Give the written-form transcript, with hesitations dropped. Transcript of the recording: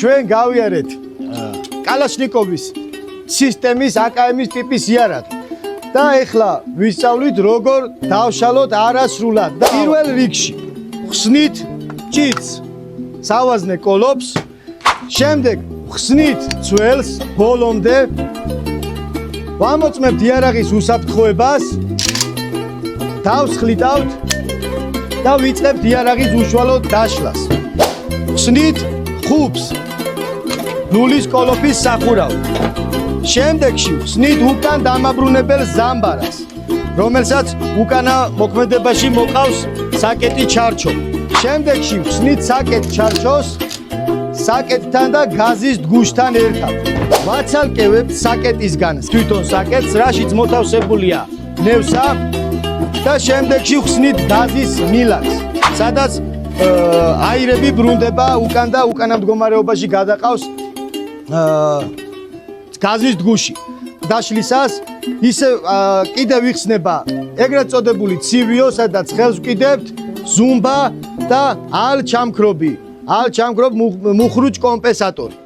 ჩვენ გავიარეთ კალაშნიკოვის სისტემის AKM-ის ტიპის იარაღი და ეხლა ვისწავლით როგორ დავშალოთ არასრულად და პირველ რიგში ხსნით ჭირს სავაზნე კოლოფს, შემდეგ ხსნით ძველს ბოლომდე ვამოწმებთ იარაღის უსაფრთხოებას, დავსხლიტავთ და ვიწყებთ იარაღის უშუალო დაშლას. ხსნით ხუბს ნულის კოლოფის სახურავად. შემდეგში ხსნით უკან დამაბრუნებელ ზამბარას, რომელსაც უკანა მოქმედებაში მოყავს საკეტი ჩარჩო. შემდეგში ხსნით საკეტ ჩარჩოს საკეტთან და გაზის დგუშთან ერთად. ვაცალკევებთ საკეტისგან თვითონ საკეტს, რაშიც მოთავსებულია ნევსა და შემდეგში ხსნით გაზის მილაკს, სადაც აირები ბრუნდება უკან და უკანა მდგომარეობაში გადაყავს გაზის დგუში. დაშლისას ისე კიდევ იხსნება ეგრეთ წოდებული ცივიო, სადაც ხელს ვკიდებთ ზუმბა და ალ-ჩამქრობი, მუხრუჭ კომპენსატორი.